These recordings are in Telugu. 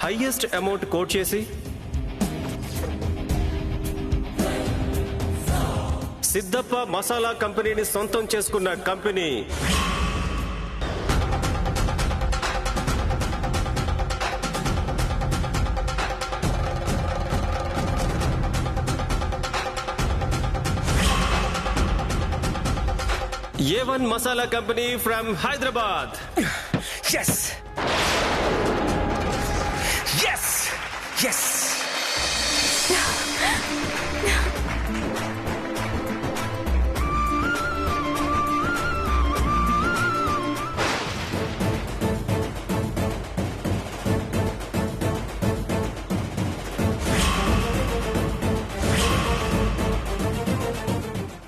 హైయెస్ట్ అమౌంట్ కోట్ చేసి సిద్ధప్ప మసాలా కంపెనీని సొంతం చేసుకున్న company A1 Masala Company from Hyderabad. Yes! Yes! Yes!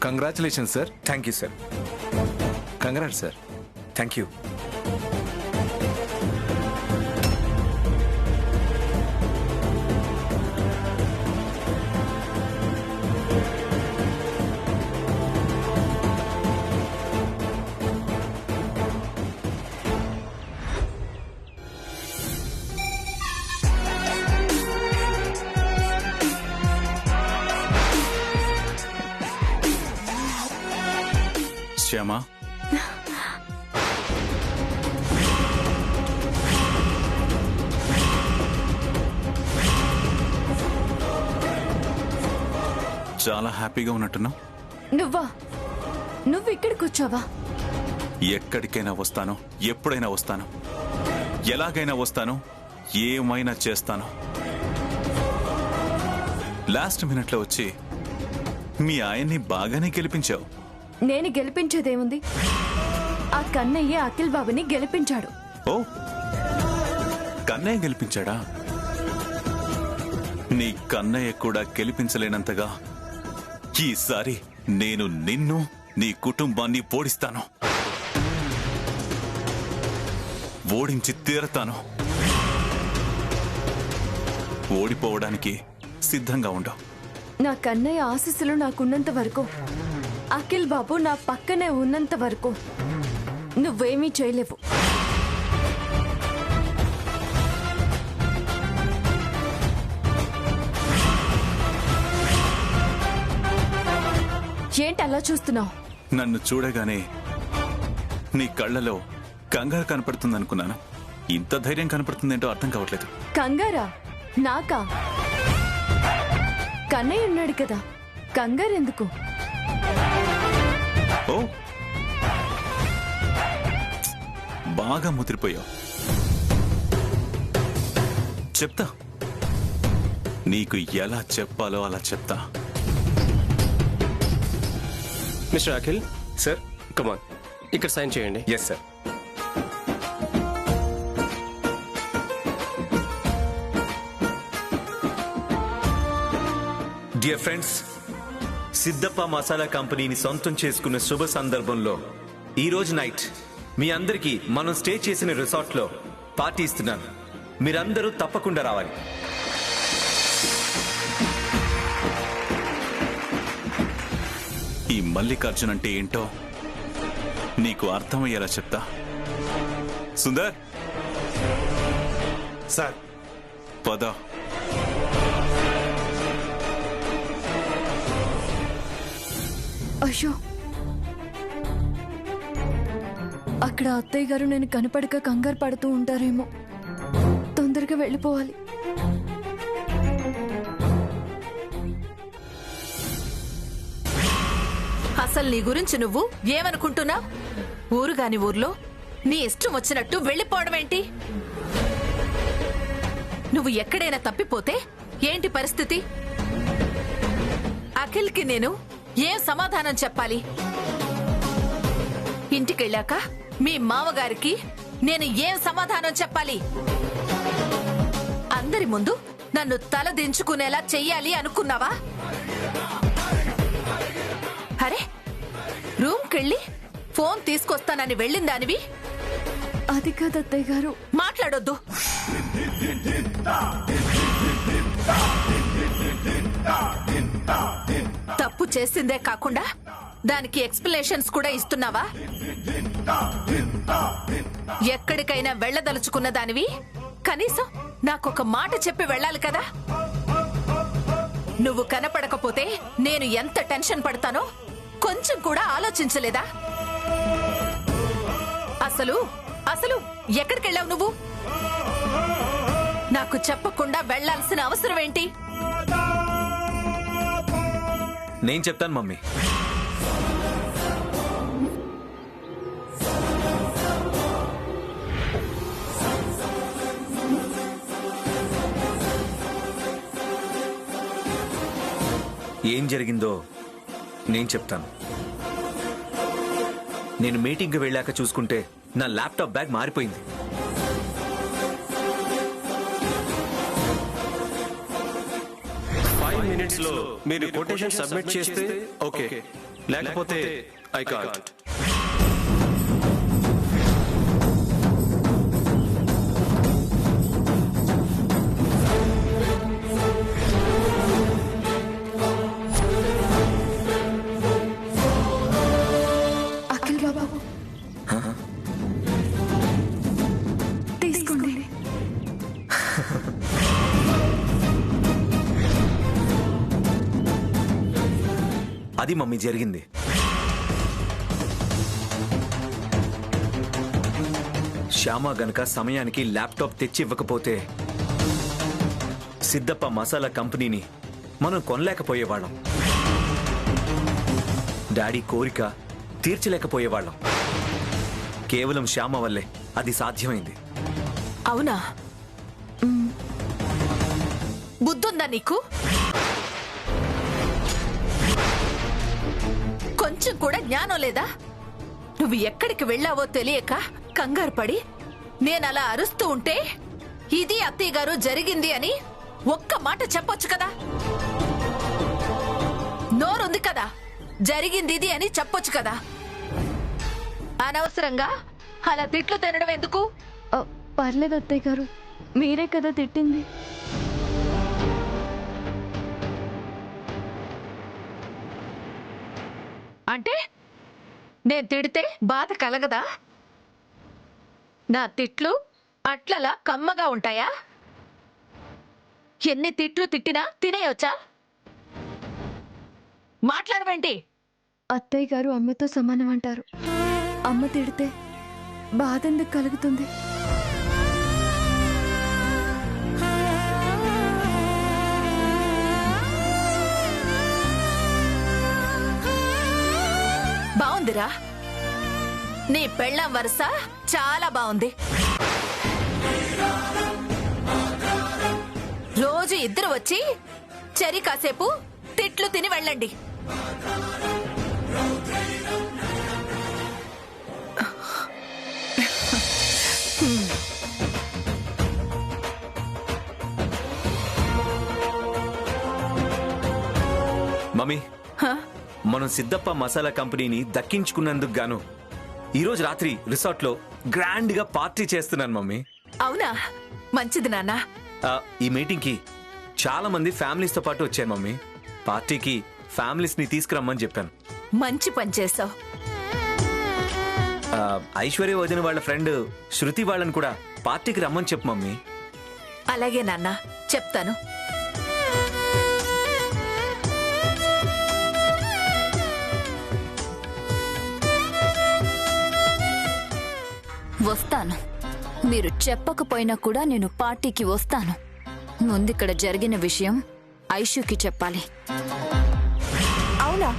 Congratulations, sir. Thank you, sir. Congrats, sir. Thank you. Shyama, చాలా హ్యాపీగా ఉన్నట్టున్నావు. నువ్వు ఇక్కడికి వచ్చావా? ఎక్కడికైనా వస్తాను, ఎప్పుడైనా వస్తాను, ఎలాగైనా వస్తాను, ఏమైనా చేస్తాను. లాస్ట్ మినిట్లో వచ్చి మీ ఆయన్ని బాగానే గెలిపించావు. నేను గెలిపించేదేముంది? ఆ కన్నయ్య అఖిల్ బాబుని గెలిపించాడు. ఓ, కన్నయ్య గెలిపించాడా? నీ కన్నయ్య కూడా గెలిపించలేనంతగా ఈసారి నేను నిన్ను, నీ కుటుంబాన్ని ఓడిస్తాను. ఓడించి తీరతాను. ఓడిపోవడానికి సిద్ధంగా ఉండవు. నా కన్నయ్య ఆశీస్సులు నాకున్నంత వరకు, అఖిల్ బాబు నా పక్కనే ఉన్నంత వరకు నువ్వేమీ చేయలేవు. ఏంటి అలా చూస్తున్నావు? నన్ను చూడగానే నీ కళ్ళలో కంగారు కనపడుతుందనుకున్నాను. ఇంత ధైర్యం కనపడుతుందేంటో అర్థం కావట్లేదు. కంగారా? నాకా? కన్నయ్య ఉన్నాడు కదా, కంగారెందుకు? ఓ, బాగా ముదిరిపోయావు. చెప్తా, నీకు ఎలా చెప్పాలో అలా చెప్తా. Mister Akhil, Sir? కమాన్, ఇక్కడ సైన్ చేయండి. Yes, sir. Dear friends, Siddhappa masala కంపెనీని సొంతం చేసుకున్న శుభ సందర్భంలో ఈ రోజు నైట్ మీ అందరికీ మనం స్టే చేసిన రిసార్ట్లో పార్టీ ఇస్తున్నాను. మీరందరూ తప్పకుండా రావాలి. ఈ మల్లికార్జున్ అంటే ఏంటో నీకు అర్థమయ్యేలా చెప్తా. సుందర్ సార్, పద. అయ్యో, అక్కడ అత్తయ్య గారు నేను కనపడక కంగారు పడుతూ ఉంటారేమో. తొందరగా వెళ్ళిపోవాలి. అసలు నీ గురించి నువ్వు ఏమనుకుంటున్నావు? ఊరుగాని ఊర్లో నీ ఇష్టం వచ్చినట్టు వెళ్ళిపోవడం ఏంటి? నువ్వు ఎక్కడైనా తప్పిపోతే ఏంటి పరిస్థితి? అఖిల్కి నేను ఏం సమాధానం చెప్పాలి? ఇంటికెళ్ళాక మీ మామగారికి నేను ఏం సమాధానం చెప్పాలి? అందరి ముందు నన్ను తల దించుకునేలా చెయ్యాలి అనుకున్నావా? అరే, రూమ్కెళ్ళి ఫోన్ తీసుకొస్తానని వెళ్ళిందానివి. అది కాదు అత్తయ్య గారు. మాట్లాడొద్దు. తప్పు చేసిందే కాకుండా దానికి ఎక్స్ప్లెనేషన్స్ కూడా ఇస్తున్నావా? ఎక్కడికైనా వెళ్ళదలుచుకున్న దానివి కనీసం నాకొక మాట చెప్పి వెళ్ళాలి కదా. నువ్వు కనపడకపోతే నేను ఎంత టెన్షన్ పడతానో కొంచెం కూడా ఆలోచించలేదా? అసలు అసలు ఎక్కడికెళ్ళావు నువ్వు? నాకు చెప్పకుండా వెళ్ళాల్సిన అవసరం ఏంటి? నేను చెప్తాను మమ్మీ. ఏం జరిగిందో నేను చెప్తాను. నేను మీటింగ్కి వెళ్ళాక చూసుకుంటే నా ల్యాప్టాప్ బ్యాగ్ మారిపోయింది. మినిట్స్ లో మీరు కొటేషన్ సబ్మిట్ చేస్తే ఓకే, లేకపోతే ఐ కాంట్. అఖిల్ బాబు తీసుకోండి. అది మమ్మీ జరిగింది. శ్యామ గనక సమయానికి ల్యాప్టాప్ తెచ్చి ఇవ్వకపోతే సిద్ధప్ప మసాలా కంపెనీని మనం కొనలేకపోయేవాళ్ళం. డాడీ కోరిక తీర్చలేకపోయేవాళ్ళం. కేవలం శ్యామ వల్లే అది సాధ్యమైంది. అవునా? బుద్ధుందా నీకు? కొంచెం కూడా జ్ఞానం లేదా? నువ్వు ఎక్కడికి వెళ్ళావో తెలియక కంగారు పడి నేనలా అరుస్తూ ఉంటే ఇది అత్తయ్య గారు జరిగింది అని ఒక్క మాట చెప్పొచ్చు కదా. నోరుంది కదా, జరిగింది ఇది అని చెప్పొచ్చు కదా. అనవసరంగా అలా తిట్లు తినడం ఎందుకు? పర్లేదు అత్తయ్య గారు, మీరే కదా తిట్టింది. అంటే నేను తిడితే బాధ కలగదా? నా తిట్లు అట్లలా కమ్మగా ఉంటాయా? ఎన్ని తిట్లు తిట్టినా తినేయొచ్చా? మాట్లాడవేంటి? అత్తయ్య గారు అమ్మతో సమానం అంటారు. అమ్మ తిడితే బాధ ఎందుకు కలుగుతుంది? బాగుందిరా, నీ పెళ్ళాం వరుస చాలా బాగుంది. రోజు ఇద్దరు వచ్చి చెరి కాసేపు తిట్లు తిని వెళ్ళండి. మమ్మీ, మనం సిద్ధప్ప మసాలా కంపెనీని దక్కించుకున్నందుకు గాను ఈరోజు రాత్రి రిసార్ట్ లో గ్రాండ్ గా పార్టీ చేస్తున్నాను మమ్మీ. అవునా? మంచిది నాన్న. ఈ మీటింగ్ కి చాలా మంది ఫ్యామిలీస్ తో పాటు వచ్చారు మమ్మీ. పార్టీకి ఫ్యామిలీస్ ని తీసుకురమ్మని చెప్పాను. మంచి పని చేసావు. ఐశ్వర్య వదిన వాళ్ళ ఫ్రెండ్ శృతి వాళ్ళని కూడా పార్టీకి రమ్మని చెప్పు మమ్మీ. అలాగే నాన్న, చెప్తాను. వస్తాను. మీరు చెప్పకపోయినా కూడా నేను పార్టీకి వస్తాను. ముందిక్కడ జరిగిన విషయం ఐషుకి చెప్పాలి. అవునా?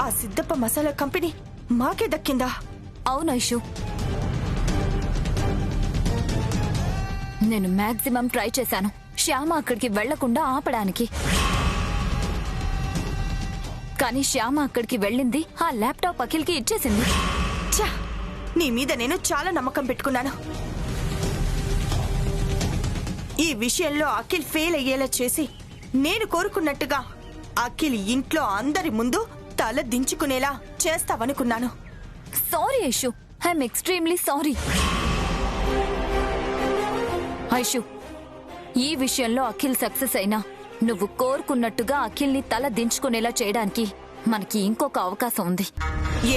ఆ సిద్ధప్ప మసాలా కంపెనీ మాకే దక్కిందా? అవును ఐషు, నేను మాక్సిమం ట్రై చేశాను శ్యామ అక్కడికి వెళ్లకుండా ఆపడానికి. కానీ శ్యామ అక్కడికి వెళ్ళింది ఆ ల్యాప్టాప్ అఖిల్కి ఇచ్చేసింది. ఛా, నీ మీద నేను చాలా నమ్మకం పెట్టుకున్నాను. ఈ విషయంలో అఖిల్ ఫెయిల్ అయ్యేలా చేసి నేను కోరుకున్నట్టుగా అఖిల్ ఇంట్లో అందరి ముందు తల దించుకునేలా చేస్తావనుకున్నాను. Sorry Aishu, I'm extremely sorry. Aishu, ఈ విషయంలో అఖిల్ సక్సెస్ అయినా నువ్వు కోరుకున్నట్టుగా అఖిల్ని తల దించుకునేలా చేయడానికి మనకి ఇంకొక అవకాశం ఉంది.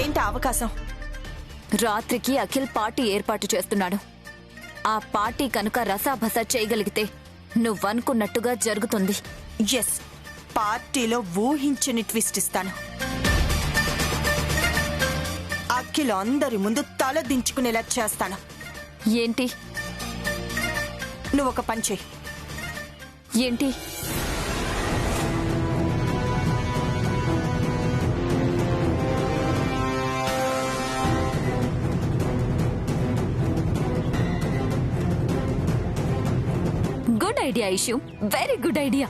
ఏంటి అవకాశం? రాత్రికి అఖిల్ పార్టీ ఏర్పాటు చేస్తున్నాడు. ఆ పార్టీ కనుక రసాభస చేయగలిగితే నువ్వనుకున్నట్టుగా జరుగుతుంది. ఎస్, పార్టీలో ఊహించని ట్విస్ట్ ఇస్తాను. అఖిల్ అందరి ముందు తల దించుకునేలా చేస్తాను. ఏంటి నువ్వు ఒక పని చెయ్యి. ఏంటి good idea Ishu, very good idea.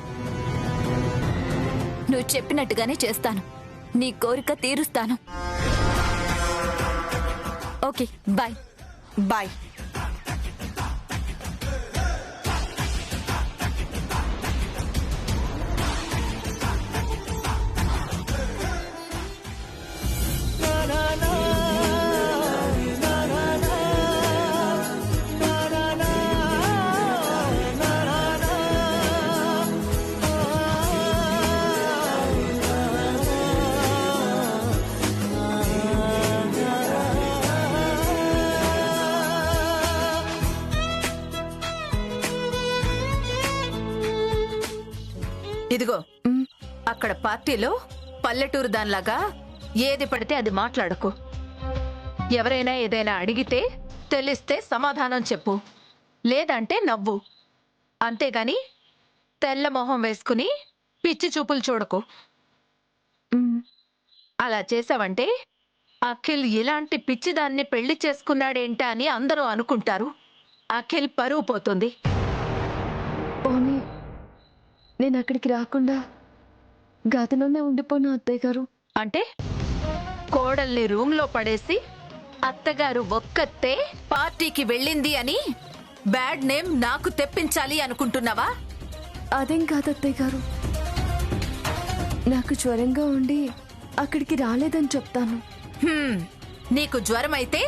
నువ్వు చెప్పినట్టుగానే చేస్తాను. నీ కోరిక తీరుస్తాను. Okay, bye. బాయ్. ఇదిగో, అక్కడ పార్టీలో పల్లెటూరు దానిలాగా ఏది పడితే అది మాట్లాడకు. ఎవరైనా ఏదైనా అడిగితే తెలిస్తే సమాధానం చెప్పు, లేదంటే నవ్వు. అంతేగాని తెల్ల మొహం వేసుకుని పిచ్చి చూపులు చూడకు. అలా చేసావంటే అఖిల్ ఇలాంటి పిచ్చిదాన్ని పెళ్లి చేసుకున్నాడేంటా అని అందరూ అనుకుంటారు. అఖిల్ పరువు పోతుంది. పోనీ నేను అక్కడికి రాకుండా గదిలోనే ఉండిపోను అత్తయ్య గారు. అంటే కోడల్ని రూమ్లో పడేసి అత్తగారు ఒక్కతే పార్టీకి వెళ్ళింది అని బ్యాడ్ నేమ్ నాకు తెప్పించాలి అనుకుంటున్నావా? అదేం కాదు అత్తయ్య గారు, నాకు జ్వరంగా ఉండి అక్కడికి రాలేదని చెప్తాను. నీకు జ్వరం అయితే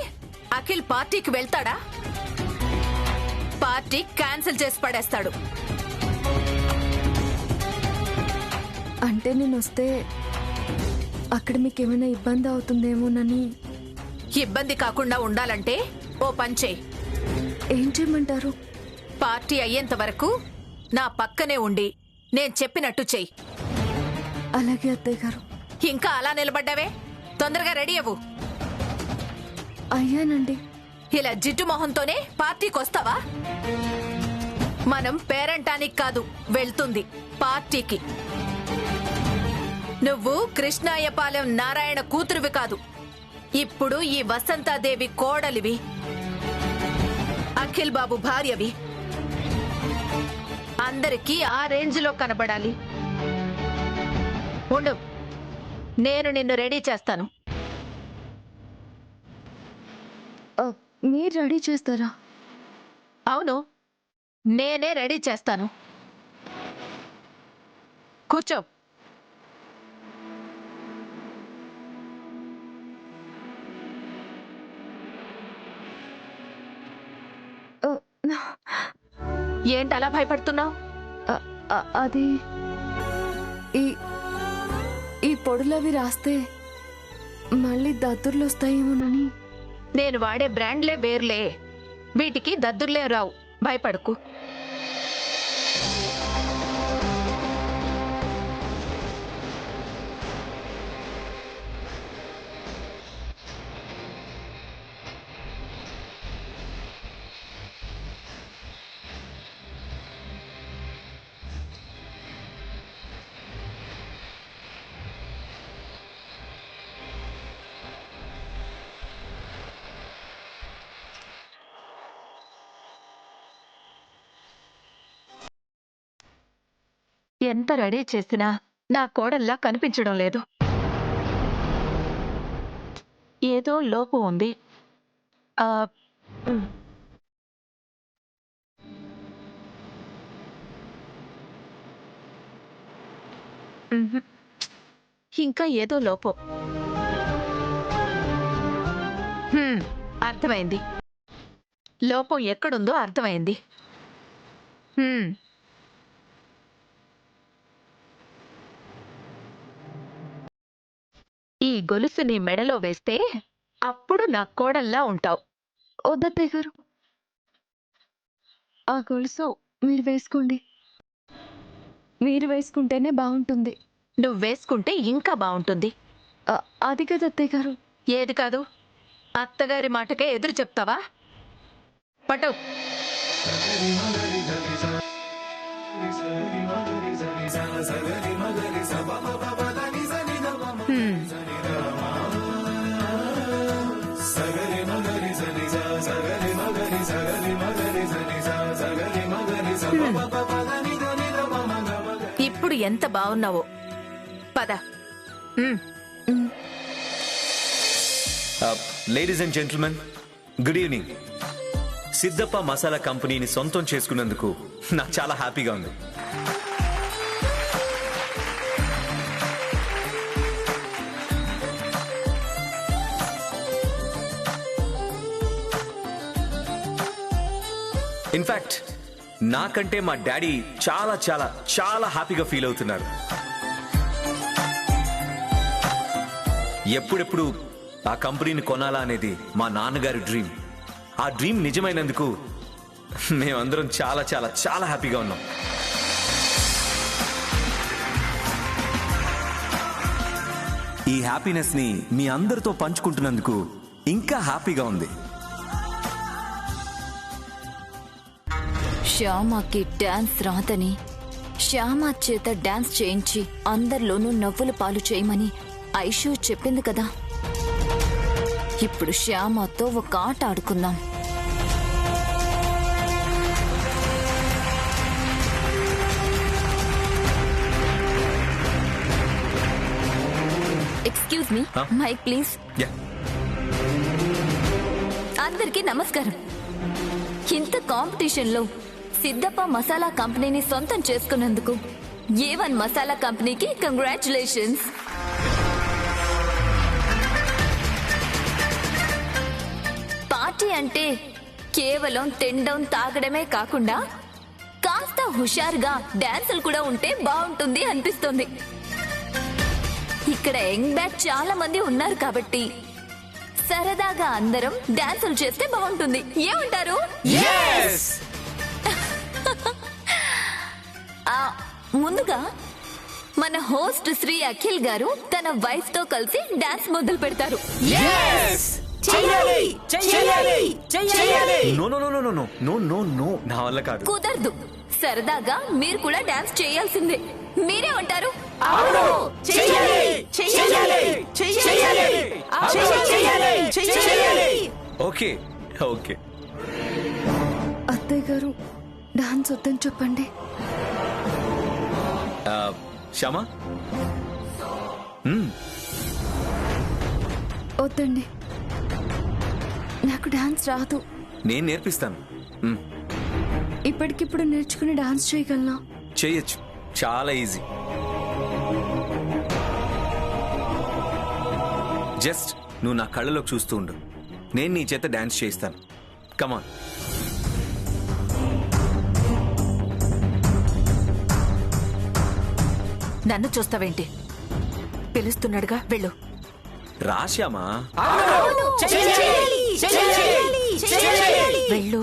అఖిల్ పార్టీకి వెళ్తాడా? పార్టీ క్యాన్సిల్ చేసి పడేస్తాడు. అంటే నేను వస్తే అక్కడ మీకేమైనా ఇబ్బంది అవుతుందేమోనని. ఇబ్బంది కాకుండా ఉండాలంటే ఓ పంచే. ఏం చేయమంటారు? పార్టీ అయ్యేంత వరకు నా పక్కనే ఉండి నేను చెప్పినట్టు చెయ్యి. అలాగే అత్తయ్య గారు. ఇంకా అలా నిలబడ్డావే, తొందరగా రెడీ అవ్వు. అయ్యానండి. ఇలా జిడ్డు మొహంతోనే పార్టీకి వస్తావా? మనం పేరంటానికి కాదు వెళ్తుంది, పార్టీకి. నువ్వు కృష్ణాయపాలెం నారాయణ కూతురువి కాదు, ఇప్పుడు ఈ వసంతాదేవి కోడలివి, అఖిల్ బాబు భార్యవి. అందరికీ ఆ రేంజ్లో కనబడాలి. ఉండు, నేను నిన్ను రెడీ చేస్తాను. మీరు రెడీ చేస్తారా? అవును, నేనే రెడీ చేస్తాను. కూర్చో. ఏంటి అలా భయపడుతున్నావు? అది ఈ ఈ పొడులవి రాస్తే మళ్ళీ దద్దుర్లు వస్తాయేమోనని. నేను వాడే బ్రాండ్లే వేర్లే, వీటికి దద్దుర్లే రావు, భయపడకు. ఎంత రెడీ చేసినా నా కోడల్లా కనిపించడం లేదు. ఏదో లోపం ఉంది. ఇంకా ఏదో లోపం. అర్థమైంది, లోపం ఎక్కడుందో అర్థమైంది. ఈ గొలుసు నీ మెడలో వేస్తే అప్పుడు నా కోడల్లా ఉంటావు. వద్దత్తయ్య గారు, ఆ గొలుసు మీరు వేసుకోండి. మీరు వేసుకుంటేనే బాగుంటుంది. నువ్వు వేసుకుంటే ఇంకా బాగుంటుంది. అది కదా అత్తయ్య గారు. ఏది కాదు, అత్తగారి మాటకే ఎదురు చెప్తావా? పట్టు. ఇప్పుడు ఎంత బాగున్నావో. పద. Ladies and gentlemen, good evening. Siddhappa masala కంపెనీని సొంతం చేసుకున్నందుకు నాకు చాలా హ్యాపీగా ఉంది. ఇన్ఫాక్ట్ నాకంటే మా డాడీ చాలా చాలా చాలా హ్యాపీగా ఫీల్ అవుతున్నారు. ఎప్పుడెప్పుడు ఆ కంపెనీని కొనాలా అనేది మా నాన్నగారి డ్రీమ్. ఆ డ్రీమ్ నిజమైనందుకు మేమందరం చాలా చాలా చాలా హ్యాపీగా ఉన్నాం. ఈ హ్యాపీనెస్ ని మీ అందరితో పంచుకుంటున్నందుకు ఇంకా హ్యాపీగా ఉంది. శ్యామకి డాన్స్ రాదని శ్యామ చేత డాన్స్ చేయించి అందరిలోనూ నవ్వుల పాలు చేయమని ఐషు చెప్పింది కదా. ఇప్పుడు శ్యామతో ఒక ఆట ఆడుకుందాం. Excuse me, mike please. అందరికీ నమస్కారం. ఇంత కాంపిటీషన్ లో సిద్ధప్ప మసాలా కంపెనీని సొంతం చేసుకున్నందుకు A1 మసాలా కంపెనీకి కంగ్రాచులేషన్స్. పార్టీ అంటే కేవలం తినడం తాగడమే కాకుండా కాస్త హుషారుగా డాన్సులు కూడా ఉంటే బాగుంటుంది అనిపిస్తుంది. ఇక్కడ యంగ్ బ్యాచ్ చాలా మంది ఉన్నారు కాబట్టి సరదాగా అందరం డాన్సులు చేస్తే బాగుంటుంది. ఏమంటారు? ముందుగా మన హోస్ట్ శ్రీ అఖిల్ గారు తన వైఫ్ తో కలిసి డాన్స్ మొదలు పెడతారు. నా వల్ల కాదు. కుదరదు. సరదాగా మీరు కూడా డాన్స్ చేయాల్సిందే. మీరే ఉంటారు. Okay okay. అత్తయ్య గారు డాన్స్ వద్దని చెప్పండి. శ్యామా, వద్దండి, నాకు డాన్స్ రాదు. నేను నేర్పిస్తాను. ఇప్పటికిప్పుడు నేర్చుకుని డాన్స్ చేయగలనా? చేయొచ్చు, చాలా ఈజీ. జస్ట్ నువ్వు నా కళ్ళలోకి చూస్తూ ఉండు, నేను నీ చేత డాన్స్ చేయిస్తాను. కమాన్. నన్ను చూస్తావేంటి? పిలుస్తున్నాడుగా, వెళ్ళు. రాశ్యామా, వెళ్ళు.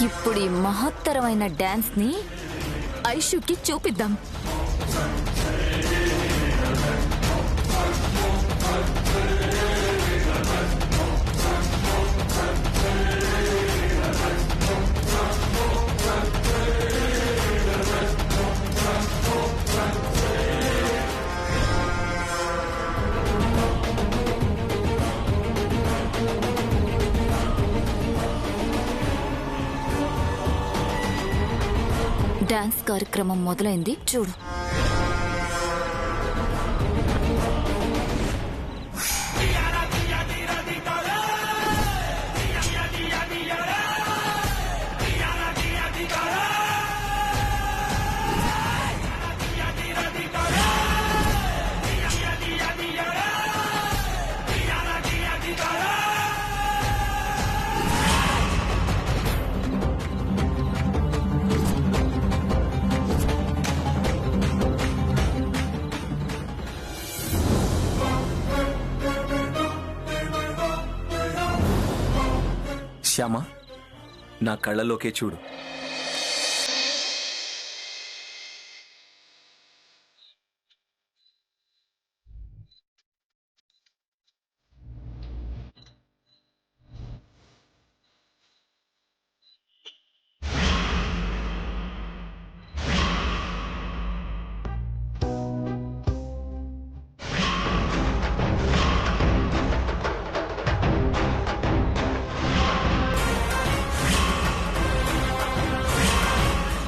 ఇప్పుడు ఈ మహత్తరమైన డాన్స్ ని ఐషుకి చూపిద్దాం. డాన్స్ కార్యక్రమం మొదలైంది చూడు. శ్యామ, నా కళ్ళలోకే చూడు.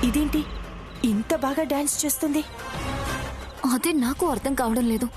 ఇదేంటి ఇంత బాగా డాన్స్ చేస్తుంది? అదే నాకు అర్థం కావడం లేదు.